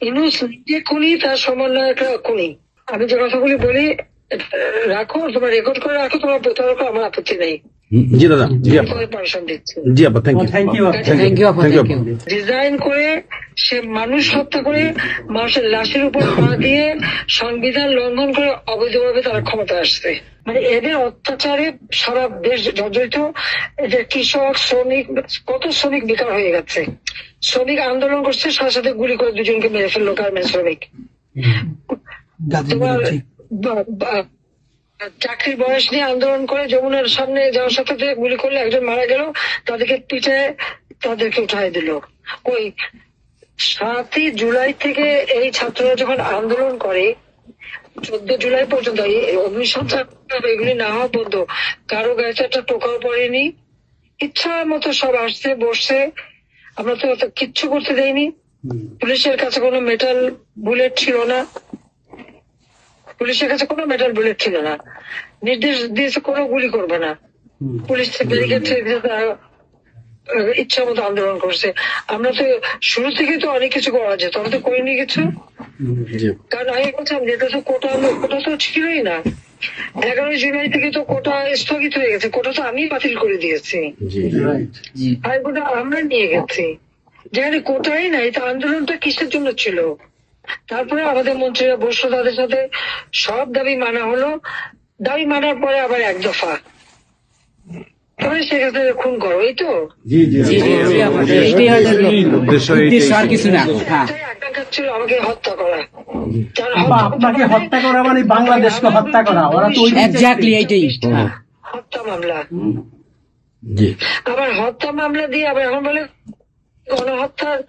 ইউনূস নিজে খুনি, তার সমন্বয়করা খুনি। আমি যে কথাগুলি বলি রাখো, তোমার রেকর্ড করে রাখো, তোমার প্রতারক, আমার আপত্তি নেই। জি দাদা, জি আপা, পারমিশন দিচ্ছি। জি আপা, থ্যাংক ইউ। ডিজাইন করে সে মানুষ হত্যা করে, মানুষের লাশের উপর পা দিয়ে, সংবিধান লঙ্ঘন করে অবৈধভাবে তারা ক্ষমতা আসছে। মানে এদের অত্যাচারে সারা দেশ জর্জরিত। এদের কৃষক, শ্রমিক, কত শ্রমিক বেকার হয়ে গেছে। শ্রমিক আন্দোলন করছে, সাথে সাথে গুলি করে দুজনকে মেরে ফেললো গার্মেন্টস শ্রমিক। তোমার চাকরির বয়স নিয়ে আন্দোলন করে যমুনার সামনে যাওয়ার সাথে গুলি করলে একজন মারা গেল, তাদেরকে পিঠে তাদেরকে উঠাই দিল। ওই 7ই জুলাই থেকে এই ছাত্ররা যখন আন্দোলন করে 14 জুলাই পর্যন্ত, এই অগ্নিসংযোগ এগুলি না হওয়া পর্যন্ত কারো গায়ে একটা টোকাও পড়েনি। ইচ্ছা মতো সব আসছে বসছে, আমরা তো কিচ্ছু করতে দেয়নি। পুলিশের কাছে কোনো মেটাল বুলেট ছিল না, পুলিশের কাছে কোনো মেটাল বুলেট ছিল না। নির্দেশ দিয়েছে কোনো গুলি করবে না। পুলিশ ব্যারিকেড ইচ্ছা মতো আন্দোলন করছে। আমরা তো শুরু থেকে তো অনেক কিছু করা যেত, আমরা তো করিনি কিছু। কারণ আমি বলছিলাম যেটা তো কোটা তো ছিলই না। 11 জুলাই থেকে তো কোটা স্থগিত হয়ে গেছে, কোটা তো আমি বাতিল করে দিয়েছি, আর কোটা আমরা নিয়ে গেছি। যেখানে কোটাই নাই, তা আন্দোলনটা কিসের জন্য ছিল? তারপরে আমাদের মন্ত্রীরা বসলো, তাদের সাথে সব দাবি মানা হলো। দাবি মানার পরে আবার এক দফা, তবে সেক্ষেত্রে খুন করো, এই তো আকাঙ্ক্ষা ছিল আমাকে হত্যা করা। আপনাকে হত্যা করা মানে বাংলাদেশকে হত্যা করা, ওরা তো হত্যা মামলা। আবার হত্যা মামলা দিয়ে আবার এখন বলে গণহত্যার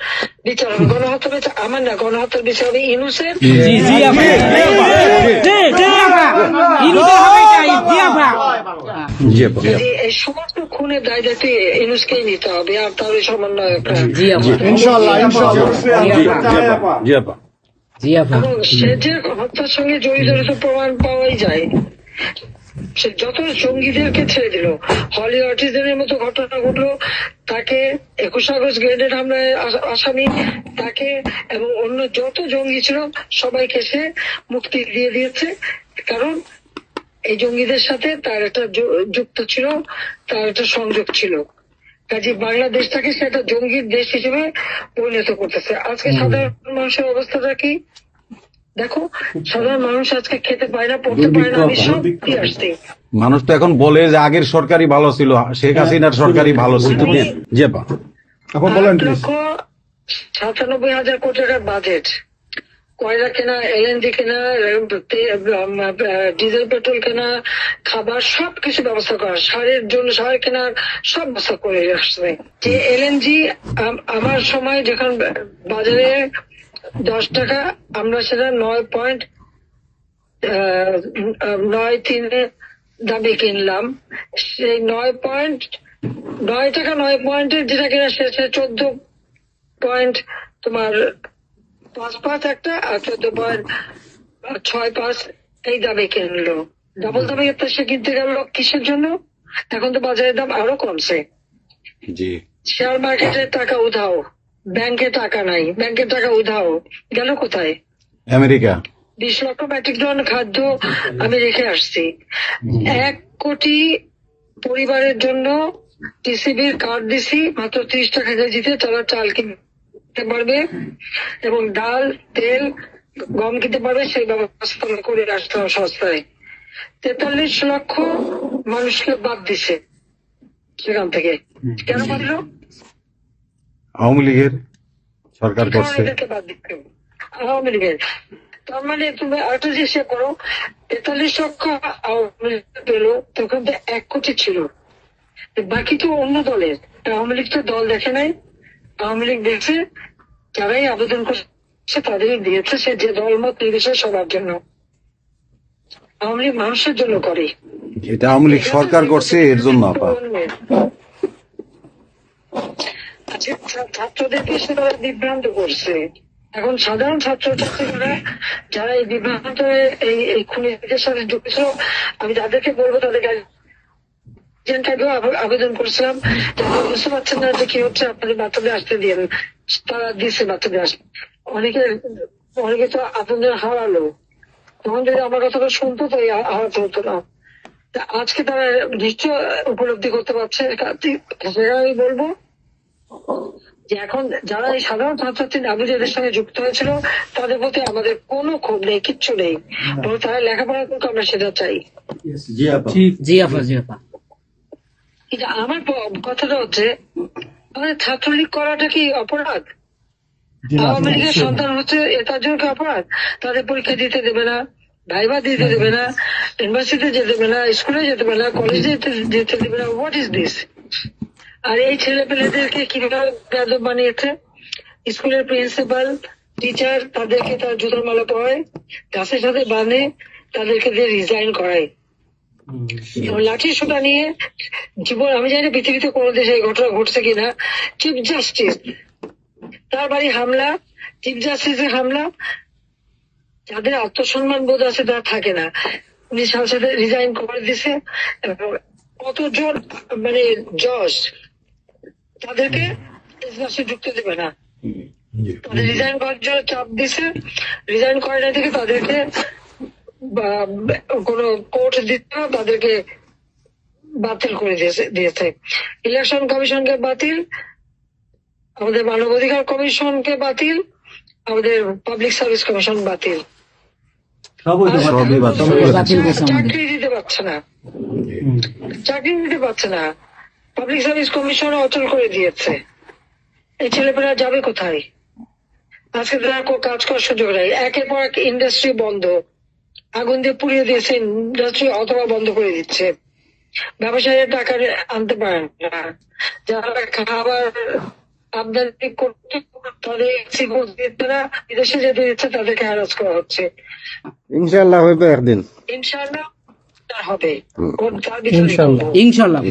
বিচার হবে। গণহত্যার বিচার আমার না, গণহত্যার বিচার হবে ইউনূসের। এই সমস্ত খুনের দায় দায়িত্ব ইউনূসকেই নিতে হবে, আর তার ওই সমন্বয়করা। সে যে হত্যার সঙ্গে জড়িত প্রমাণ পাওয়াই যায়। সে যত জঙ্গিদেরকে ছেড়ে দিল, হলি অটিজমের মতো ঘটনা ঘটলো, তাকে 21 আগস্ট গ্রেনেড হামলায় আসামি তাকে এবং অন্য যত জঙ্গি ছিল সবাইকে সে মুক্তি দিয়ে দিয়েছে। কারণ এই জঙ্গিদের সাথে তার একটা যুক্ত ছিল, তার একটা সংযোগ ছিল। কাজে বাংলাদেশটাকে সে একটা জঙ্গির দেশ হিসেবে পরিণত করতেছে। আজকে সাধারণ মানুষের অবস্থাটা কি দেখো, সাধারণ মানুষ আজকে খেতে পায় না, পড়তে পায় না। আমি সব দিয়ে আসছি। মানুষ তো এখন বলে যে আগের সরকারই ভালো ছিল, শেখ হাসিনার সরকারই ভালো ছিল। 8,97,000 কোটি টাকার বাজেট, কয়লা কেনা, এলএনজি কেনা, ডিজেল পেট্রোল কেনা, খাবার সবকিছু ব্যবস্থা করা, সারের জন্য সার কেনার সব ব্যবস্থা করে আসছে। যে এলএনজি আমার সময় যখন বাজারে 10 টাকা, আমরা সেটা 9.93 দামে কিনলাম। সেই 9 টাকা 9 পয়েন্টের যেটা কিনা সে 14 তোমার 5 একটা, আর 14.65 এই দামে কিনলো। ডাবল দামে সে কিনতে গেল কিসের জন্য? এখন তো বাজারের দাম আরো কমছে। শেয়ার মার্কেটের টাকা উধাও, ব্যাংকে টাকা নাই, ব্যাংকের টাকা উধাও, গেল কোথায়? আমেরিকা। 20 লক্ষ মেট্রিক টন খাদ্য আমি রেখে আসছি। 1 কোটি পরিবারের জন্য টিসিবির কার্ড দিছি, মাত্র 30 টাকা কেজিতে তারা চাল কিনতে পারবে এবং ডাল, তেল, গম কিনতে পারবে। সেই ব্যবস্থা করে আসলাম সস্তায়। 43 লক্ষ মানুষকে বাদ দিছে সেখান থেকে। কেন বাদ দিল? আওয়ামী লীগের সরকার করছে। বাদ দিতে আওয়ামী লীগের। তার মানে তুমি আরেকটা চেষ্টা করো, 43 লক্ষ আওয়ামী লীগ পেল, তখন তো 1 কোটি ছিল, বাকি তো অন্য দলের। আওয়ামী লীগ তো দল দেখে নাই, আওয়ামী লীগ দেখছে যারাই আবেদন করছে তাদেরই দিয়েছে, সে যে দলমত নির্বিশেষে সবার জন্য। আওয়ামী লীগ মানুষের জন্য করে, এটা আওয়ামী লীগ সরকার করছে এর জন্য। ছাত্রদেরকে সে তারা বিভ্রান্ত করছে। এখন সাধারণ ছাত্রছাত্রীরা যারা এই বিভ্রান্ত এই খুনিদের সাথে যুক্ত ছিল, আমি তাদেরকে বলবো তাদেরকে আবেদন করছিলাম, বুঝতে পারছেন না যে কি হচ্ছে, আপনাদের বাচ্চাদের আসতে দিন। তারা দিচ্ছে বাচ্চাদের আসতে, অনেকে অনেকে তো আপনাদের হারালো, তখন যদি আমার কথাটা শুনতো তো এই হারাতে হতো না। তা আজকে তারা নিশ্চয় উপলব্ধি করতে পারছে। সেটা আমি বলবো যে এখন যারা এই সাধারণ ছাত্রছাত্রী নাবিজের সঙ্গে যুক্ত হয়েছিল তাদের প্রতি আমাদের কোনো ক্ষোভ নেই, কিচ্ছু নেই, বরং তারা লেখাপড়া করতে আমরা সেটা চাই। জি আপা জি আপা। কিন্তু আমার কথাটা হচ্ছে, আমাদের ছাত্রলীগ করাটা কি অপরাধ? আওয়ামী লীগের সন্তান হচ্ছে তার জন্য কি অপরাধ? তাদের পরীক্ষা দিতে দেবে না, ভাইবা দিতে দেবে না, ইউনিভার্সিটিতে যেতে দেবে না, স্কুলে যেতে দেবে না, কলেজে যেতে দেবে না। What is this? আর এই ছেলে পেলেদেরকে কিভাবে বেয়াদব বানিয়েছে? স্কুলের প্রিন্সিপাল, টিচার তাদেরকে তার জুতার মালা পরায়, গাছের সাথে বাঁধে, তাদেরকে দিয়ে রিজাইন করায়। লাঠি সোটা নিয়ে জীবন, আমি জানি না পৃথিবীতে কোনো দেশে এই ঘটনা ঘটছে কিনা। চিফ জাস্টিস তার বাড়ি হামলা, চিফ জাস্টিসের হামলা। যাদের আত্মসম্মান বোধ আছে তারা থাকে না, উনি সাথে সাথে রিজাইন করে দিছে। কতজন মানে জজ তাদেরকে এজলাসে ঢুকতে দেবে না, তাদের রিজাইন করার জন্য চাপ দিছে। রিজাইন করে না থেকে তাদেরকে কোনো কোর্ট দিতে না, তাদেরকে বাতিল করে দিয়েছে। ইলেকশন কমিশনকে বাতিল, আমাদের মানবাধিকার কমিশনকে বাতিল, আমাদের পাবলিক সার্ভিস কমিশন বাতিল। সবই বাতিল করেছে। চাকরি দিতে পারছে না, চাকরি দিতে পারছে না। পাবলিক সার্ভিস কমিশন অচল করে দিয়েছে। এই ছেলেপেলেরা যাবে কোথায়? আজকে তারা কাজ করার সুযোগ নেই। একের পর এক ইন্ডাস্ট্রি বন্ধ, আগুন দিয়ে পুড়িয়ে দিয়েছে ইন্ডাস্ট্রি অথবা বন্ধ করে দিচ্ছে। ব্যবসায়ীরা টাকা আনতে পারে না, যারা খাবার আমদানি করতে তাদের বিদেশে যেতে দিচ্ছে, তাদেরকে হ্যারাস করা হচ্ছে। ইনশাআল্লাহ হইবে একদিন। ইনশাআল্লাহ হবে, ইনশাল্লাহ।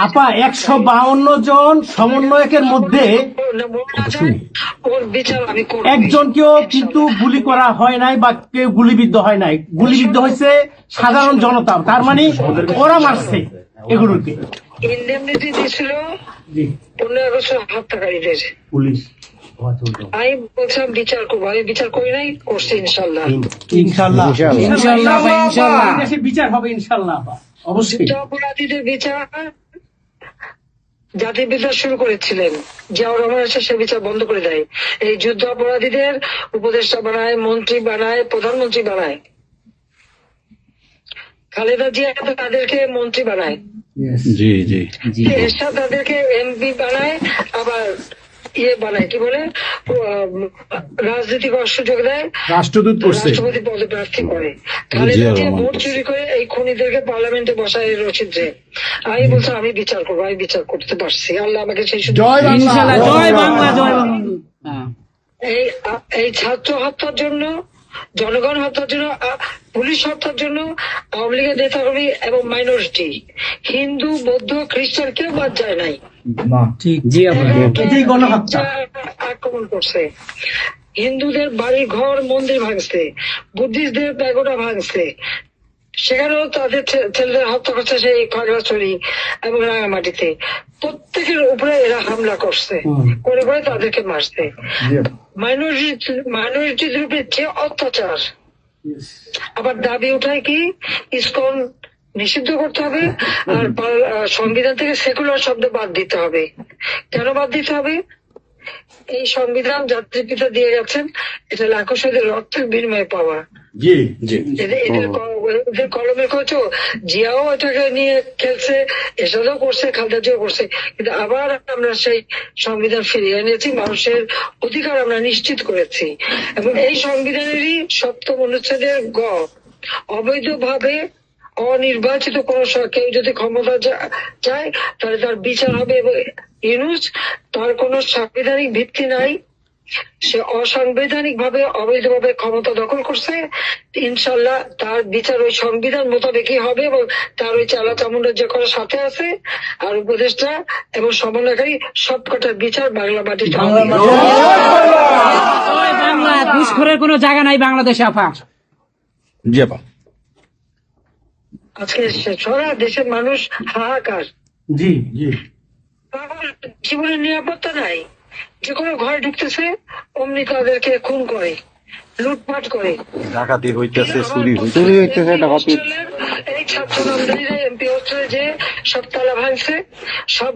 আপা 152 জন সমন্বয়কের মধ্যে ওর বিচার আমি করব। একজনকেও কিন্তু গুলি করা হয় নাই বা কেউ গুলিবিদ্ধ হয় নাই, গুলিবিদ্ধ হয়েছে সাধারণ জনতা। তার মানে ওরা মারছে এগুলোকে। ইন্ডেমনিটি দিয়েছিল 15 আগস্ট হত্যাকারীদের। পুলিশ আমি বলছিলাম বিচার করবো, আমি বিচার করি নাই, করছি ইনশাল্লাহ। ইনশাআল্লাহ ইনশাআল্লাহ আপা, ইনশাআল্লাহ। দেশে বিচার হবে ইনশাআল্লাহ আপা, অবশ্যই। অপরাধীদের বিচার জাতির বিচার শুরু করেছিলেন, জিয়াউর রহমান এসে সে বিচার বন্ধ করে দেয়। এই যুদ্ধ অপরাধীদের উপদেষ্টা বানায়, মন্ত্রী বানায়, প্রধানমন্ত্রী বানায়। খালেদা জিয়া তাদেরকে মন্ত্রী বানায়, জি জি এরশাদ তাদেরকে এমপি বানায়, আবার বানায় কি বলে রাজনীতি করার সুযোগ দেয়, রাষ্ট্রদূত করছে, রাষ্ট্রপতি পদে প্রার্থী করে। খালেদা জিয়া ভোট চুরি করে এই খুনিদেরকে পার্লামেন্টে বসায় রচিত্রে। আমি বলছি আমি বিচার করবো, আমি বিচার করতে পারছি, আল্লাহ আমাকে সেই সুযোগ। ইনশাআল্লাহ। জয় বাংলা, জয় বাংলা। হ্যাঁ। এই ছাত্র হত্যার জন্য, জনগণ হত্যার জন্য, পুলিশ হত্যার জন্য আওয়ামী লীগের নেতাকর্মী এবং মাইনরিটি, হিন্দু, বৌদ্ধ, খ্রিস্টান কেউ বাদ যায় নাই। ঠিক, জি আপা। এটাই গণহত্যা। আক্রমণ করছে, হিন্দুদের বাড়ি ঘর মন্দির ভাঙছে, বুদ্ধিস্টদের প্যাগোডা ভাঙছে, সেখানেও তাদের ছেলেদের হত্যা করছে সেই খাগড়াছড়ি এবং রাঙামাটিতে। প্রত্যেকের উপরে এরা হামলা করছে, করে করে তাদেরকে মারছে। মাইনরিটি গ্রুপের যে অত্যাচার। আবার দাবি উঠায় কি ইসকন নিষিদ্ধ করতে হবে, আর সংবিধান থেকে সেকুলার শব্দ বাদ দিতে হবে। কেন বাদ দিতে হবে? এই সংবিধান জাতির পিতা দিয়ে গেছেন, এটা লাখো শহীদের রক্তের বিনিময়ে পাওয়া। এদের কলমের কচু জিয়াও এটাকে নিয়ে খেলছে, এসবও করছে, খালেদা জিয়াও করছে, কিন্তু আবার আমরা সেই সংবিধান ফিরিয়ে এনেছি, মানুষের অধিকার আমরা নিশ্চিত করেছি। এবং এই সংবিধানেরই 7ম অনুচ্ছেদের গ, অবৈধভাবে অনির্বাচিত কোন কেউ যদি ক্ষমতা চায় তাহলে তার বিচার হবে। এবং ইউনূস, তার কোন সাংবিধানিক ভিত্তি নাই, সে অসাংবিধানিক ভাবে অবৈধভাবে ক্ষমতা দখল করছে। ইনশাল্লাহ তার বিচার ওই সংবিধান মোতাবেকই হবে, এবং তার ওই চালা চামুন্ডা যে করার সাথে আছে আর উপদেষ্টা এবং সমন্বয়কারী সবকটার বিচার বাংলা মাটিতে হবে। জয় বাংলা। ঘুষখোরের কোনো জায়গা নাই বাংলাদেশে আপা। জি আপা। আজকে সারা দেশের মানুষ হাহাকার, জি জি। জীবনের নিরাপত্তা নাই, যে কোনো ঘরে ঢুকতেছে অমনি তাদেরকে খুন করে, লুটপাট করে। ডাকাতি হইতেছে, চুরি হইতেছে। চুরি হইতেছে, ডাকাতি। এই ছাত্র নামদারিরা এমপি হোস্টেলে যে সব তালা ভাঙছে, সব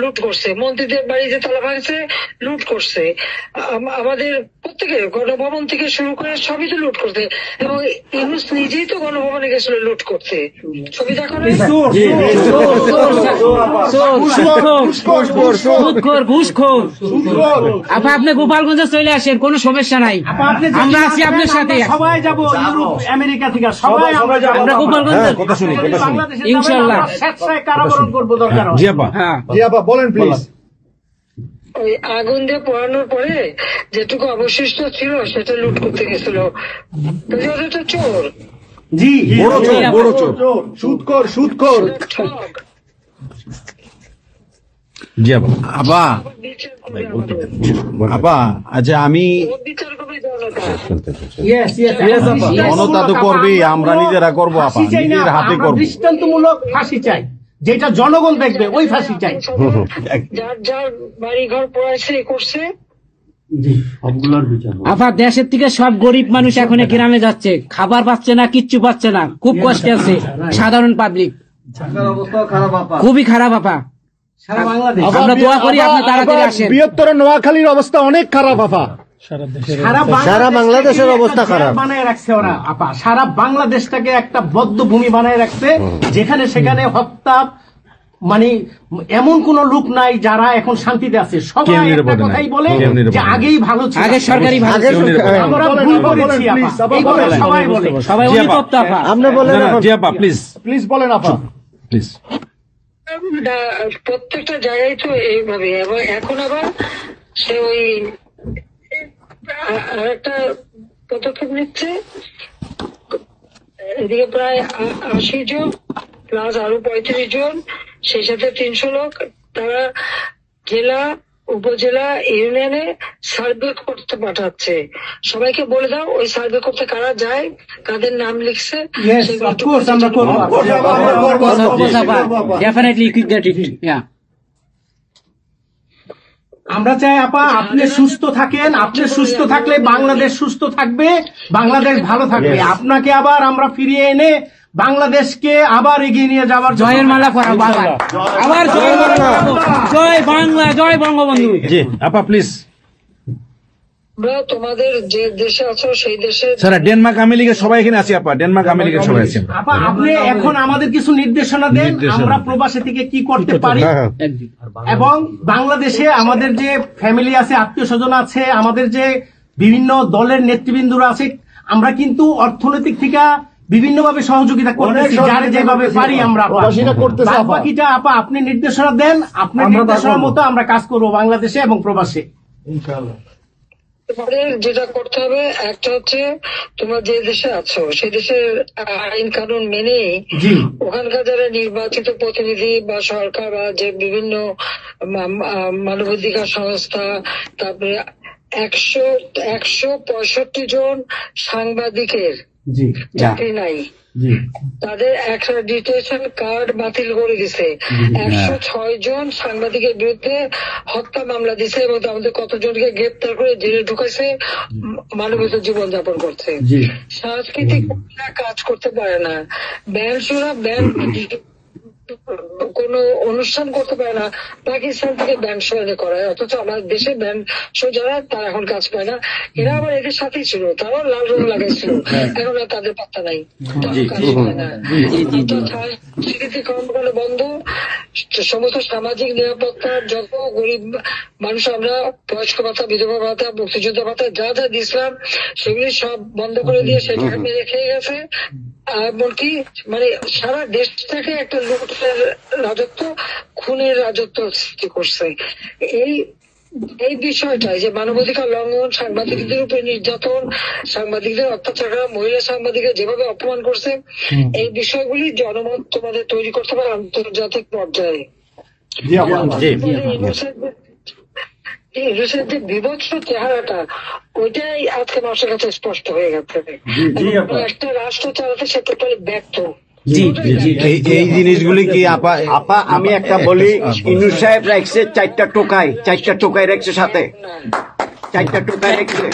লুট করছে, মন্ত্রীদের বাড়িতে তালা ভাঙছে, লুট করছে, আমাদের প্রত্যেকের গণভবন থেকে শুরু করে সবই তো লুট করছে। এবং ইউনুস নিজেই তো গণভবনে গেছিল লুট করতে। ছবি দেখো না? ঘুষখোর। আপা আপনি গোপালগঞ্জে চলে আসেন, কোনো সমস্যা নাই, আপা, আপনি যদি আমরা আছি আপনার আসেন, সাথে। আমরা সবাই যাব ইউরোপ আমেরিকা থেকে, সবাই আমরা যাব। আমরা গোপালগঞ্জ বাংলাদেশে যাবেন, ইনশাআল্লাহ। আমরা স্বেচ্ছায় কারাবরণ করবো দরকার হয়। হ্যাঁ, বলেন প্লিজ। ওই আগুন দিয়ে পোড়ানোর পরে যেটুকু অবশিষ্ট ছিল সেটা লুট করতে গেছিল। তাহলে ওটা তো চোর, জি, বড় চোর। সুদখোর। ঠক। জি আপা। আপা, বিচার করবে আমাদের। আপা, আচ্ছা আমি ওর বিচার করবে জনতা। Yes, yes, আপা। জনতা তো করবেই, আমরা নিজেরা করবো আপা, ফাঁসি চাই না, নিজের হাতে আমরা করবো। দৃষ্টান্তমূলক ফাঁসি চাই, যেটা জনগণ দেখবে, ওই ফাঁসি চাই। যার যার বাড়ি ঘর পড়াইছে করছে, আপা দেশের থেকে সব গরিব মানুষ এখন গ্রামে যাচ্ছে, খাবার পাচ্ছে না, কিচ্ছু পাচ্ছে না, খুব কষ্টে আছে সাধারণ পাবলিক, খুবই খারাপ আপা। সারা বাংলাদেশ, আমরা দোয়া করি আপনি তাড়াতাড়ি আসেন। বৃহত্তর নোয়াখালীর অবস্থা অনেক খারাপ আপা। সারা বাংলাদেশের অবস্থা খারাপ। বানায় রাখছে ওরা আপা, সারা বাংলাদেশটাকে একটা বদ্ধ ভূমি বানায় রাখছে, যেখানে সেখানে হত্যা, মানে এমন কোন লোক নাই যারা এখন শান্তিতে আছে। সবাই একটা কথাই বলে যে আগেই ভালো ছিল, আগে সরকারি ভালো ছিল। আমরা ভুল করেছি আপা, এই কথা সবাই বলে। সবাই অনুতপ্ত আপা। আপনি বলেন এখন। জি আপা, প্লিজ প্লিজ বলেন আপা। প্লিজ। প্রত্যেকটা জায়গায় তো এইভাবে। এবং এখন আবার সে ওই আরেকটা পদক্ষেপ নিচ্ছে, এদিকে প্রায় 80 জন প্লাস আরো 35 জন, সেই সাথে 300 লোক, তারা জেলা, উপজেলা, ইউনিয়নে সার্ভে করতে পাঠাচ্ছে। সবাইকে বলে দাও ওই সার্ভে করতে কারা যায়, কাদের নাম লিখছে, Yes, সেগুলো of course, আমরা করবো। Definitely quick get it. Yeah. আমরা চাই আপা আপনি সুস্থ থাকেন, আপনি সুস্থ থাকলে বাংলাদেশ সুস্থ থাকবে, বাংলাদেশ ভালো থাকবে। আপনাকে আবার আমরা ফিরিয়ে এনে বাংলাদেশকে আবার এগিয়ে নিয়ে যাওয়ার জন্য জয়ের মালা পরাবো আবার, আবার জয়ের মালা পরাবো। জয় বাংলা, জয় বঙ্গবন্ধু। জি আপা, প্লিজ। আমরা তোমাদের যে দেশে আছো সেই দেশে স্যার ডেনমার্ক আমেরিকা সবাই এখানে আছি আপা, ডেনমার্ক আমেরিকা সবাই আছি। আপা আপনি এখন আমাদের কিছু নির্দেশনা দেন, আমরা প্রবাসী থেকে কি করতে পারি, এবং বাংলাদেশে আমাদের যে ফ্যামিলি আছে, আত্মীয় স্বজন আছে, আমাদের যে বিভিন্ন দলের নেতৃবৃন্দরা আছে, আমরা কিন্তু অর্থনৈতিক থেকে বিভিন্ন ভাবে সহযোগিতা করতেছি, যার যেভাবে পারি আমরা। বাকিটা আপা আপনি নির্দেশনা দেন, আপনার নির্দেশনার মতো আমরা কাজ করবো বাংলাদেশে এবং প্রবাসে। তোমাদের যেটা করতে হবে, একটা হচ্ছে তোমরা যে দেশে আছো সেই দেশের আইন কানুন মেনে জি, ওখানকার যারা নির্বাচিত প্রতিনিধি বা সরকার বা যে বিভিন্ন মানবাধিকার সংস্থা, তারপরে 165 জন সাংবাদিকের জি, চাকরি নাই, জি, তাদের অ্যাক্রেডিটেশন কার্ড বাতিল করে দিছে। 106 জন সাংবাদিকের বিরুদ্ধে হত্যা মামলা দিছে এবং আমাদের কতজনকে গ্রেপ্তার করে জেলে ঢুকাইছে, মানবিক জীবন যাপন করছে। জি, সাংস্কৃতিক কাজ করতে পারে না, ব্যান্ড শোনা, ব্যান্ড কোন অনুষ্ঠান করতে পারে না, পাকিস্তান থেকে ব্যান্ড শো এনে করায়, অথচ আমাদের দেশে ব্যান্ড শো যারা তারা এখন কাজ পায় না। এরা আবার এদের সাথেই ছিল, তারাও লাল রং লাগাইছিল, এখন আর তাদের পাত্তা নাই, কাজ পায় না। সংস্কৃতি কর্মকাণ্ড বন্ধ, সমস্ত সামাজিক নিরাপত্তার যত গরিব মানুষ আমরা বয়স্ক ভাতা, বিধবা ভাতা, মুক্তিযোদ্ধা ভাতা যা যা দিয়েছিলাম সেগুলি সব বন্ধ করে দিয়ে সেটাকে মেরে খেয়ে গেছে। এমনকি মানে সারা দেশটাকে একটা লুটের রাজত্ব, খুনের রাজত্ব সৃষ্টি করছে। এই বিষয়টাই যে মানবাধিকার লঙ্ঘন, সাংবাদিকদের উপরে নির্যাতন, সাংবাদিকদের অত্যাচার করা, মহিলা সাংবাদিকদের যেভাবে অপমান করছে, এই বিষয়গুলি জনমত তোমাদের তৈরি করতে পারে আন্তর্জাতিক পর্যায়ে। ইউনুসের যে বিভৎস চেহারাটা, ওইটাই আজকে মানুষের কাছে স্পষ্ট হয়ে গেছে। একটা রাষ্ট্র চালাতে সে টোটালি ব্যর্থ। এই জিনিসগুলি কি আপা আপা আমি একটা বলি, ইনু সাহেব রাখছে 4টা টোকাই রাখছে সাথে, 4টা টোকাই রাখছে।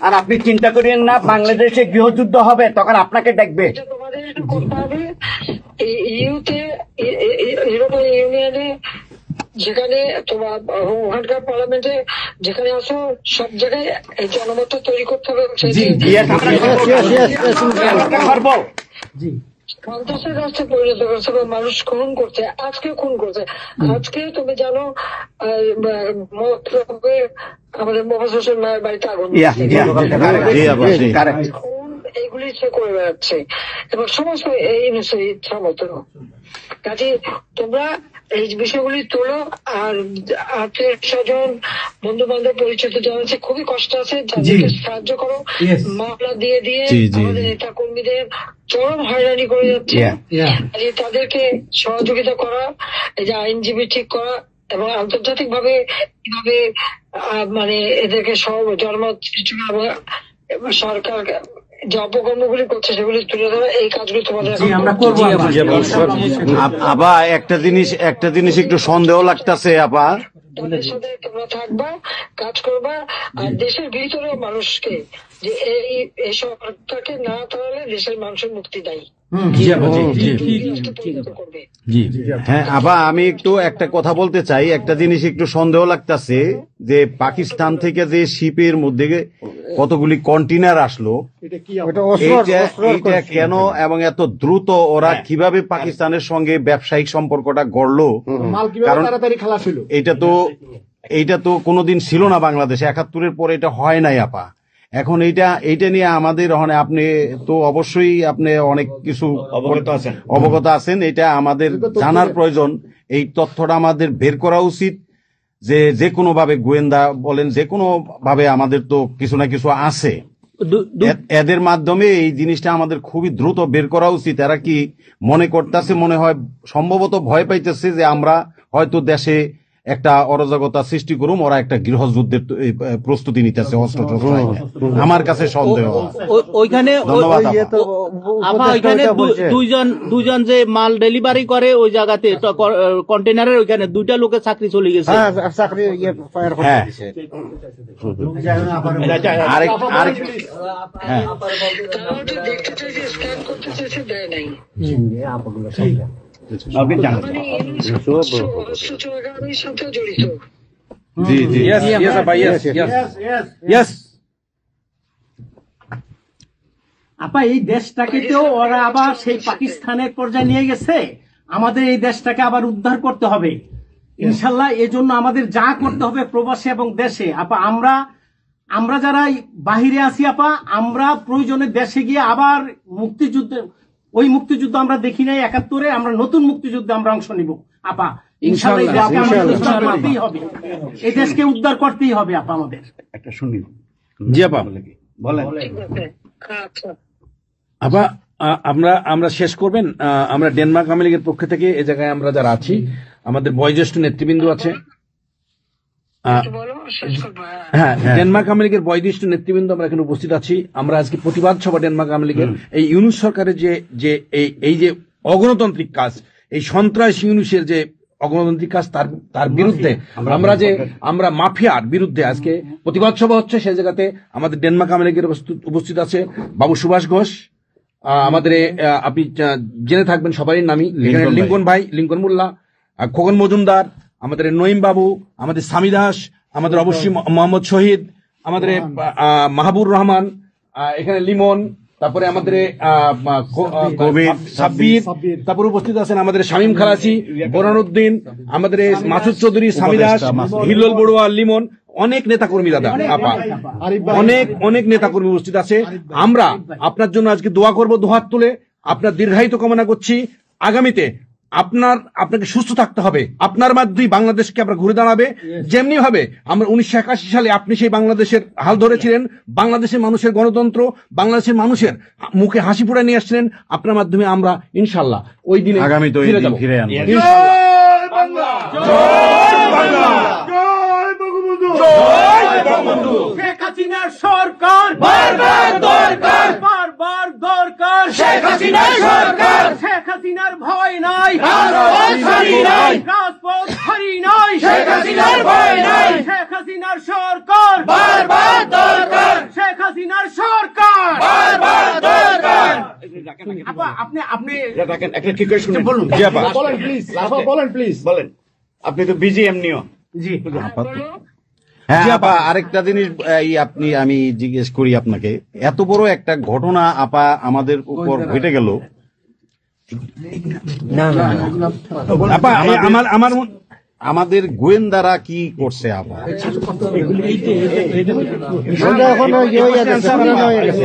আর আপনি চিন্তা করেন না বাংলাদেশে গৃহযুদ্ধ হবে তখন আপনাকে দেখবে। তোমাদের একটু করতে হবে ইউতে, ইউরোপিয়ান ইউনিয়নে, যেখানে তোমার ওখানকার পার্লামেন্টে যেখানে আসো, সব জায়গায় এই জনমত তৈরি করতে হবে। সন্ত্রাসের রাষ্ট্রে পরিণত করছে বা মানুষ খুন করছে, আজকে খুন করছে। আজকে তুমি জানো আমাদের মোহাম্মদ হোসেন মায়ের বাড়িতে আগুন, এইগুলি সে করে বেড়াচ্ছে এবং সমস্ত এই ইচ্ছা মতো। কাজে তোমরা এই বিষয়গুলি তোলো, আর আত্মীয় স্বজন বন্ধু বান্ধব পরিচিত যারা আছে খুবই কষ্ট আছে, যাদেরকে সাহায্য করো। মামলা দিয়ে আমাদের নেতা কর্মীদের চরম হয়রানি করে যাচ্ছে, তাদেরকে সহযোগিতা করা, এই যে আইনজীবী ঠিক করা এবং আন্তর্জাতিক ভাবে কিভাবে মানে এদেরকে সব জনমত এবং সরকার যে অপকর্মগুলি করছে সেগুলি তুলে ধরা, এই কাজগুলি তোমাদের আমরা করবো। আপা একটা জিনিস একটু সন্দেহ লাগতেছে আপা, তাদের সাথে তোমরা থাকবা, কাজ করবা, আর দেশের ভিতরে মানুষকে যে এই সরকারকে না তাহলে দেশের মানুষের মুক্তি দেয়। হ্যাঁ আপা, আমি একটু একটা কথা বলতে চাই। একটা জিনিস একটু সন্দেহ লাগতেছে যে পাকিস্তান থেকে যে শিপের মধ্যে কতগুলি কন্টেনার আসলো, এইটা কেন এবং এত দ্রুত ওরা কিভাবে পাকিস্তানের সঙ্গে ব্যবসায়িক সম্পর্কটা গড়লো? কারণ এইটা তো কোনোদিন ছিল না বাংলাদেশে, 71-এর পরে এটা হয় নাই আপা। এখন এইটা নিয়ে আমাদের আপনি তো অবশ্যই আপনি অনেক কিছু অবগত আছেন, এটা আমাদের জানার প্রয়োজন। এই তথ্যটা আমাদের বের করা উচিত যে কোনো ভাবে, গোয়েন্দা বলেন, যে কোনো ভাবে আমাদের তো কিছু না কিছু আছে, এদের মাধ্যমে এই জিনিসটা আমাদের খুবই দ্রুত বের করা উচিত। এরা কি মনে করতেছে, মনে হয় সম্ভবত ভয় পাইতেছে যে আমরা হয়তো দেশে একটা অরাজকতা সৃষ্টি করুম, ওরা একটা গৃহযুদ্ধের প্রস্তুতি নিতেছে অস্ত্র। আমার কাছে সন্দেহ। ওইখানে দুইজন যে মাল ডেলিভারি করে ওই জায়গাতে কন্টেনারের ওইখানে 2টা লোকের চাকরি চলে গেছে। দেখতে চাইছে, স্ক্যান করতে চাইছে, দেয় নাই। সাথে জড়িত। আপা এই দেশটাকে তো ওরা আবার সেই পাকিস্তানের পর্যায়ে নিয়ে গেছে, আমাদের এই দেশটাকে আবার উদ্ধার করতে হবে ইনশাল্লাহ। এজন্য আমাদের যা করতে হবে প্রবাসী এবং দেশে, আপা আমরা যারা বাহিরে আছি আপা, আমরা প্রয়োজনে দেশে গিয়ে আবার ওই মুক্তিযুদ্ধ আমরা দেখি নাই 71-এ, আমরা নতুন মুক্তিযুদ্ধে আমরা অংশ নিব আপা ইনশাল্লাহ। এই দেশকে উদ্ধার করতেই হবে আপা আমাদের। একটা শুনি। জি আপা বলেন। আপা আমরা শেষ করবেন। আমরা ডেনমার্ক আওয়ামী লীগের পক্ষ থেকে এই জায়গায় আমরা যারা আছি, আমাদের বয়োজ্যেষ্ঠ নেতৃবৃন্দ আছে। হ্যাঁ, ডেনমার্ক আওয়ামী লীগের বয়োজ্যেষ্ঠ নেতৃবৃন্দ আমরা এখানে উপস্থিত আছি। আমরা আজকে প্রতিবাদ সভা ডেনমার্ক আওয়ামী লীগের এই ইউনুস সরকারের এই যে অগণতান্ত্রিক কাজ, এই সন্ত্রাসী ইউনুসের যে অগণতান্ত্রিক কাজ, তার বিরুদ্ধে আমরা মাফিয়ার বিরুদ্ধে আজকে প্রতিবাদ সভা হচ্ছে। সেই জায়গাতে আমাদের ডেনমার্ক আওয়ামী লীগের উপস্থিত আছে বাবু সুভাষ ঘোষ, আমাদের আপনি জেনে থাকবেন সবারই নামই, লিঙ্কন ভাই, লিঙ্কন মোল্লা, খোকন মজুমদার, আমাদের নঈম বাবু, আমাদের স্বামী দাস, আমাদের অবশ্যই মোহাম্মদ শহীদ, আমাদের মাহবুর রহমান, এখানে লিমন, তারপরে আমাদের সাব্বির, তারপরে উপস্থিত আছেন আমাদের শামীম খালাসি, বোরানুদ্দিন, আমাদের মাসুদ চৌধুরী, স্বামী দাস, হিল্লোল বড়ুয়া, লিমন, অনেক নেতা কর্মী দাদা আপা, অনেক নেতা কর্মী উপস্থিত আছে। আমরা আপনার জন্য আজকে দোয়া করব, দুহাত তুলে আপনার দীর্ঘায়িত কামনা করছি। আগামীতে আপনাকে সুস্থ থাকতে হবে, আপনার মাধ্যমে বাংলাদেশকে আমরা ঘুরে দাঁড়াবে। যেমনি ভাবে আমরা 1981 সালে আপনি সেই বাংলাদেশের হাল ধরেছিলেন, বাংলাদেশের মানুষের গণতন্ত্র, বাংলাদেশের মানুষের মুখে হাসি ফুটে নিয়ে আসছিলেন, আপনার মাধ্যমে আমরা ইনশাল্লাহ ওই দিনে আগামীতে ফিরে আনবো। শেখ হাসিনার সরকার বারবার দরকার, শেখ হাসিনার সরকার। রাজপথ ছাড়ি নাই, শেখ হাসিনার ভয় নাই, শেখ হাসিনার সরকার বারবার দরকার, শেখ হাসিনার সরকার বারবার দরকার। আপা আপনি আপনি রাখেন, একটা ঠিক করে শুনুন। বলুন। জি আপা, বলেন প্লিজ, আপা বলেন প্লিজ। বলেন। আপনি তো বিজি এমনিও। জি হ্যাঁ আপা, আরেকটা জিনিস আমি জিজ্ঞেস করি আপনাকে, এত বড় একটা ঘটনা আপা আমাদের উপর ঘটে গেল, আপা আমার আমাদের গোয়েন্দারা কি করছে আপা?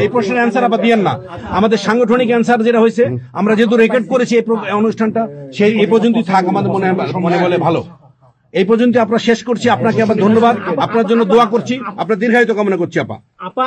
এই প্রশ্নের অ্যান্সার আবার দিয়েন না। আমাদের সাংগঠনিক অ্যান্সার যেটা হয়েছে, আমরা যেহেতু রেকর্ড করেছি এই অনুষ্ঠানটা, সেই এই পর্যন্তই থাক, আমাদের মনে বলে ভালো। এই পর্যন্ত আমরা শেষ করছি। আপনাকে আবার ধন্যবাদ, আপনার জন্য দোয়া করছি, আপনার দীর্ঘায়িত কামনা করছি আপা। আপা